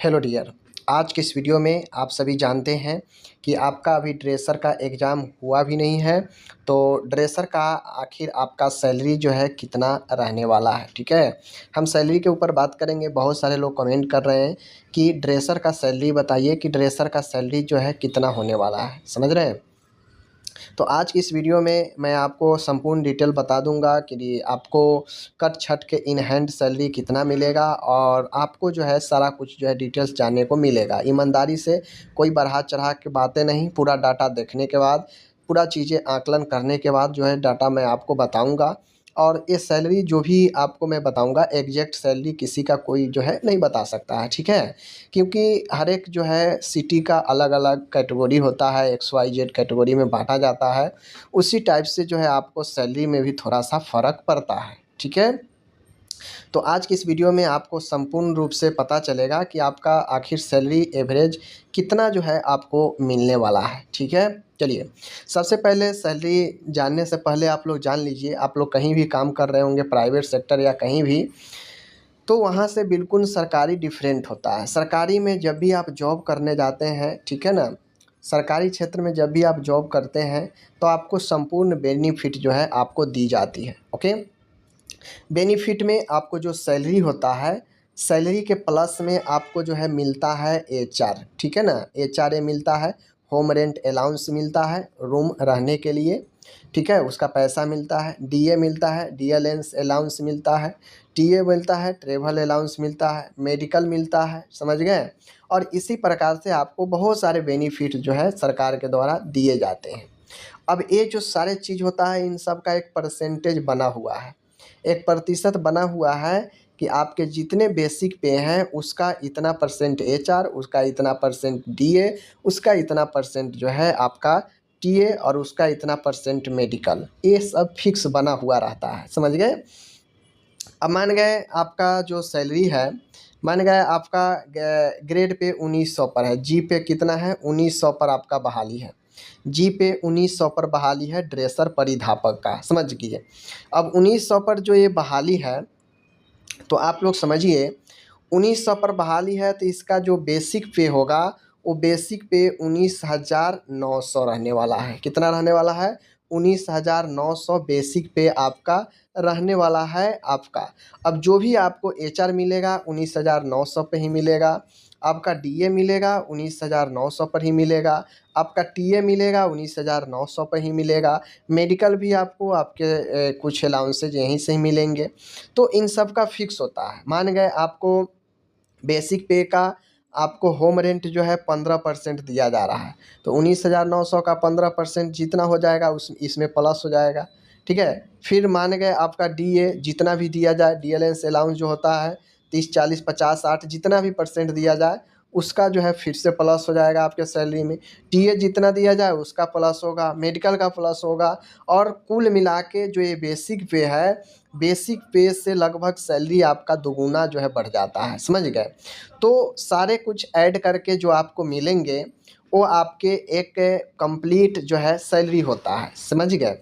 Hello dear. आज के इस वीडियो में आप सभी जानते हैं कि आपका अभी ड्रेसर का एग्ज़ाम हुआ भी नहीं है, तो ड्रेसर का आखिर आपका सैलरी जो है कितना रहने वाला है। ठीक है, हम सैलरी के ऊपर बात करेंगे। बहुत सारे लोग कमेंट कर रहे हैं कि ड्रेसर का सैलरी बताइए कि ड्रेसर का सैलरी जो है कितना होने वाला है, समझ रहे हैं। तो आज की इस वीडियो में मैं आपको संपूर्ण डिटेल बता दूंगा कि आपको कट छट के इन हैंड सैलरी कितना मिलेगा और आपको जो है सारा कुछ जो है डिटेल्स जानने को मिलेगा। ईमानदारी से कोई बढ़ा चढ़ा के बातें नहीं, पूरा डाटा देखने के बाद, पूरा चीज़ें आकलन करने के बाद जो है डाटा मैं आपको बताऊँगा। और ये सैलरी जो भी आपको मैं बताऊँगा, एग्जैक्ट सैलरी किसी का कोई जो है नहीं बता सकता है। ठीक है, क्योंकि हर एक जो है सिटी का अलग अलग कैटेगरी होता है, XYZ कैटेगरी में बांटा जाता है। उसी टाइप से जो है आपको सैलरी में भी थोड़ा सा फ़र्क पड़ता है। ठीक है, तो आज की इस वीडियो में आपको संपूर्ण रूप से पता चलेगा कि आपका आखिर सैलरी एवरेज कितना जो है आपको मिलने वाला है। ठीक है, चलिए सबसे पहले सैलरी जानने से पहले आप लोग जान लीजिए, आप लोग कहीं भी काम कर रहे होंगे, प्राइवेट सेक्टर या कहीं भी, तो वहाँ से बिल्कुल सरकारी डिफरेंट होता है। सरकारी में जब भी आप जॉब करने जाते हैं, ठीक है ना, सरकारी क्षेत्र में जब भी आप जॉब करते हैं तो आपको संपूर्ण बेनिफिट जो है आपको दी जाती है। ओके, बेनिफिट में आपको जो सैलरी होता है, सैलरी के प्लस में आपको जो है मिलता है HR। ठीक है ना, HRA मिलता है, होम रेंट अलाउंस मिलता है रूम रहने के लिए। ठीक है, उसका पैसा मिलता है। DA मिलता है, DLNS अलाउंस मिलता है, TA मिलता है, ट्रेवल अलाउंस मिलता है, मेडिकल मिलता है, समझ गए। और इसी प्रकार से आपको बहुत सारे बेनिफिट जो है सरकार के द्वारा दिए जाते हैं। अब ये जो सारे चीज़ होता है, इन सब का एक परसेंटेज बना हुआ है, एक प्रतिशत बना हुआ है कि आपके जितने बेसिक पे हैं उसका इतना परसेंट HR, उसका इतना परसेंट DA, उसका इतना परसेंट जो है आपका TA और उसका इतना परसेंट मेडिकल। ये सब फिक्स बना हुआ रहता है, समझ गए। अब मान गए आपका जो सैलरी है, मान गए आपका ग्रेड पे 1900 पर है, G पे कितना है 1900 पर आपका बहाली है। G पे 1900 पर बहाली है ड्रेसर परिधापक का, समझ लीजिए। अब 1900 पर जो ये बहाली है, तो आप लोग समझिए 1900 पर बहाली है तो इसका जो बेसिक पे होगा वो बेसिक पे 19,900 रहने वाला है। कितना रहने वाला है? 19,900 बेसिक पे आपका रहने वाला है आपका। अब जो भी आपको HR मिलेगा 19,900 पे ही मिलेगा, आपका DA मिलेगा 19,900 पर ही मिलेगा, आपका TA मिलेगा 19,900 पर ही मिलेगा, मेडिकल भी आपको आपके कुछ अलाउंसेज यहीं से ही मिलेंगे। तो इन सब का फिक्स होता है। मान गए आपको बेसिक पे का आपको होम रेंट जो है 15% दिया जा रहा है, तो 19,900 का 15% जितना हो जाएगा उस इसमें प्लस हो जाएगा। ठीक है, फिर मान गए आपका DA जितना भी दिया जाए, DLNS अलाउंस जो होता है 30, 40, 50, 60 जितना भी परसेंट दिया जाए उसका जो है फिर से प्लस हो जाएगा आपके सैलरी में। TA जितना दिया जाए उसका प्लस होगा, मेडिकल का प्लस होगा, और कुल मिला के जो ये बेसिक पे है, बेसिक पे से लगभग सैलरी आपका दोगुना जो है बढ़ जाता है, समझ गए। तो सारे कुछ ऐड करके जो आपको मिलेंगे वो आपके एक कंप्लीट जो है सैलरी होता है, समझ गए।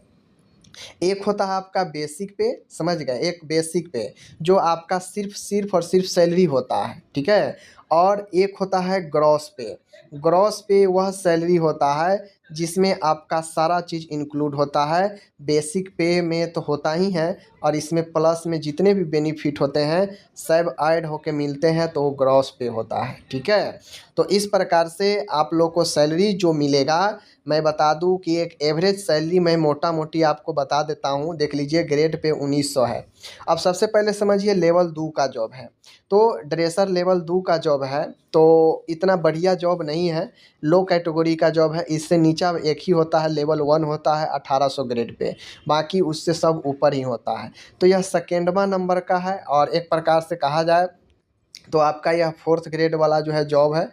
एक होता है आपका बेसिक पे, समझ गए, एक बेसिक पे जो आपका सिर्फ और सिर्फ सैलरी होता है। ठीक है, और एक होता है ग्रॉस पे। ग्रॉस पे वह सैलरी होता है जिसमें आपका सारा चीज़ इंक्लूड होता है। बेसिक पे में तो होता ही है और इसमें प्लस में जितने भी बेनिफिट होते हैं सब ऐड होके मिलते हैं तो वो ग्रॉस पे होता है। ठीक है, तो इस प्रकार से आप लोग को सैलरी जो मिलेगा, मैं बता दूं कि एक एवरेज सैलरी मैं मोटा मोटी आपको बता देता हूं। देख लीजिए, ग्रेड पे 1900 है। अब सबसे पहले समझिए लेवल 2 का जॉब है, तो ड्रेसर लेवल 2 का जॉब है, तो इतना बढ़िया जॉब नहीं है, लो कैटेगरी का जॉब है। इससे नीचा एक ही होता है, लेवल 1 होता है 1800 ग्रेड पे, बाकी उससे सब ऊपर ही होता है। तो यह सेकेंडवा नंबर का है, और एक प्रकार से कहा जाए तो आपका यह फोर्थ ग्रेड वाला जो है जॉब है,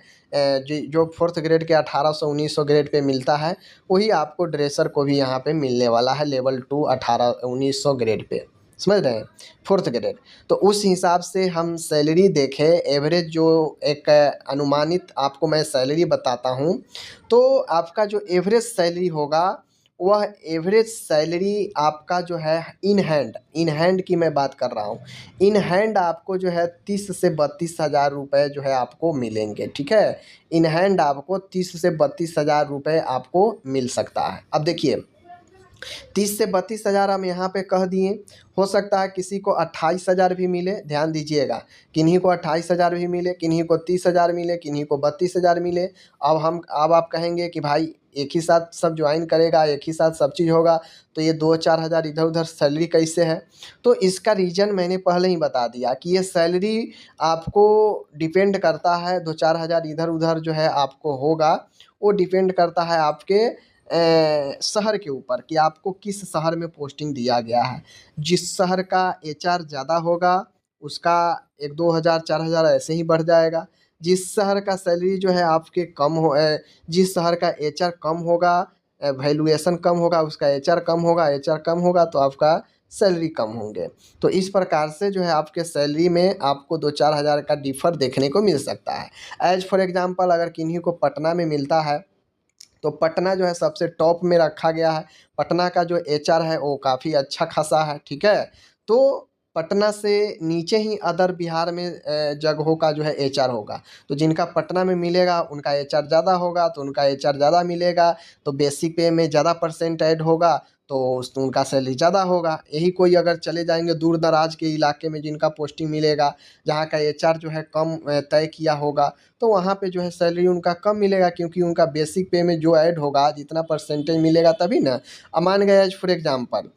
जो फोर्थ ग्रेड के 1800 1900 ग्रेड पे मिलता है वही आपको ड्रेसर को भी यहाँ पे मिलने वाला है लेवल 2 18 1900 ग्रेड पे, समझ रहे हैं, फोर्थ ग्रेड। तो उस हिसाब से हम सैलरी देखें, एवरेज जो एक अनुमानित आपको मैं सैलरी बताता हूँ, तो आपका जो एवरेज सैलरी होगा वह एवरेज सैलरी आपका जो है इन हैंड की मैं बात कर रहा हूँ, इन हैंड आपको जो है 30 से 32 हज़ार रुपये जो है आपको मिलेंगे। ठीक है, इन हैंड आपको 30 से 32 हज़ार रुपये आपको मिल सकता है। अब देखिए 30 से 32 हज़ार हम यहाँ पे कह दिए, हो सकता है किसी को 28 हज़ार भी मिले। ध्यान दीजिएगा, किन्हीं को 28 हज़ार भी मिले, किन्हीं को 30 हज़ार मिले, किन्हीं को 32 हज़ार मिले। अब आप कहेंगे कि भाई एक ही साथ सब ज्वाइन करेगा, एक ही साथ सब चीज़ होगा, तो ये 2-4 हज़ार इधर उधर सैलरी कैसे है? तो इसका रीज़न मैंने पहले ही बता दिया कि ये सैलरी आपको डिपेंड करता है, 2-4 हज़ार इधर उधर जो है आपको होगा, वो डिपेंड करता है आपके शहर के ऊपर कि आपको किस शहर में पोस्टिंग दिया गया है। जिस शहर का एचआर ज़्यादा होगा उसका 1-2 हज़ार 4 हज़ार ऐसे ही बढ़ जाएगा। जिस शहर का सैलरी जो है आपके जिस शहर का एचआर कम होगा, वैल्यूएशन कम होगा, उसका एचआर कम होगा, एचआर कम होगा तो आपका सैलरी कम होंगे। तो इस प्रकार से जो है आपके सैलरी में आपको 2-4 हज़ार का डिफ़र देखने को मिल सकता है। एज़ फॉर एग्ज़ाम्पल अगर किन्हीं को पटना में मिलता है तो पटना जो है सबसे टॉप में रखा गया है। पटना का जो एचआर है वो काफ़ी अच्छा खासा है। ठीक है, तो पटना से नीचे ही अदर बिहार में जगहों का जो है एचआर होगा। तो जिनका पटना में मिलेगा उनका एचआर ज़्यादा होगा, तो उनका एचआर ज़्यादा मिलेगा, तो बेसिक पे में ज़्यादा परसेंट ऐड होगा, तो उनका सैलरी ज़्यादा होगा। यही कोई अगर चले जाएंगे दूर दराज के इलाके में जिनका पोस्टिंग मिलेगा, जहाँ का एचआर जो है कम तय किया होगा, तो वहाँ पे जो है सैलरी उनका कम मिलेगा, क्योंकि उनका बेसिक पे में जो ऐड होगा जितना परसेंटेज मिलेगा तभी ना। अब मान गए एज फॉर एग्जांपल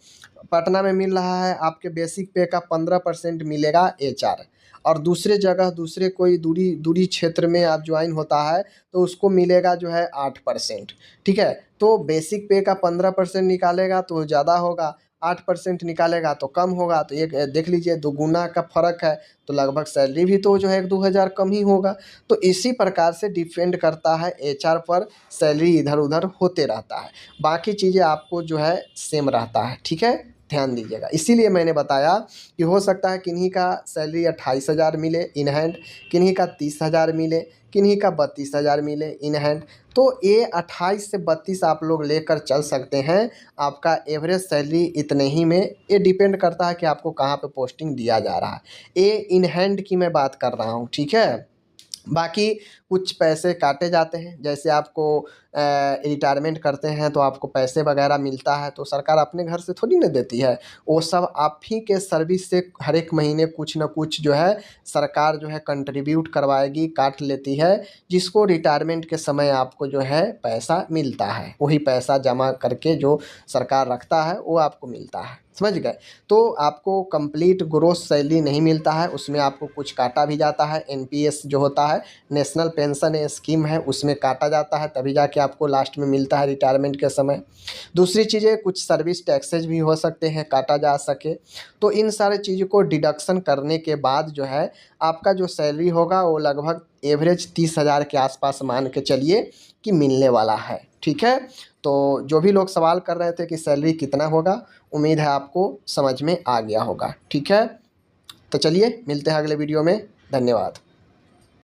पटना में मिल रहा है आपके बेसिक पे का 15% मिलेगा एचआर, और दूसरे जगह दूसरे कोई दूरी दूरी क्षेत्र में आप ज्वाइन होता है तो उसको मिलेगा जो है 8%। ठीक है, तो बेसिक पे का 15% निकालेगा तो ज़्यादा होगा, 8% निकालेगा तो कम होगा, तो एक देख लीजिए दोगुना का फ़र्क है, तो लगभग सैलरी भी तो जो है 1-2 हज़ार कम ही होगा। तो इसी प्रकार से डिपेंड करता है एचआर पर, सैलरी इधर उधर होते रहता है, बाकी चीज़ें आपको जो है सेम रहता है। ठीक है, ध्यान दीजिएगा। इसीलिए मैंने बताया कि हो सकता है किन्हीं का सैलरी 28 हज़ार मिले इन हैंड, किन्हीं का 30 हज़ार मिले, किन्हीं का 32 हज़ार मिले इन हैंड। तो ये 28 से 32 आप लोग लेकर चल सकते हैं। आपका एवरेज सैलरी इतने ही में, ये डिपेंड करता है कि आपको कहाँ पे पोस्टिंग दिया जा रहा है। ये इन हैंड की मैं बात कर रहा हूँ। ठीक है, बाकी कुछ पैसे काटे जाते हैं, जैसे आपको रिटायरमेंट करते हैं तो आपको पैसे वगैरह मिलता है, तो सरकार अपने घर से थोड़ी ना देती है, वो सब आप ही के सर्विस से हर एक महीने कुछ ना कुछ जो है सरकार जो है कंट्रीब्यूट करवाएगी, काट लेती है, जिसको रिटायरमेंट के समय आपको जो है पैसा मिलता है। वही पैसा जमा करके जो सरकार रखता है वो आपको मिलता है, समझ गए? तो आपको कंप्लीट ग्रोस सैलरी नहीं मिलता है, उसमें आपको कुछ काटा भी जाता है। एनपीएस जो होता है, नेशनल पेंशन स्कीम है, उसमें काटा जाता है, तभी जाके आपको लास्ट में मिलता है रिटायरमेंट के समय। दूसरी चीज़ें कुछ सर्विस टैक्सेज भी हो सकते हैं काटा जा सके। तो इन सारे चीज़ों को डिडक्शन करने के बाद जो है आपका जो सैलरी होगा वो लगभग एवरेज 30 हज़ार के आसपास मान के चलिए कि मिलने वाला है। ठीक है, तो जो भी लोग सवाल कर रहे थे कि सैलरी कितना होगा, उम्मीद है आपको समझ में आ गया होगा। ठीक है, तो चलिए मिलते हैं अगले वीडियो में। धन्यवाद।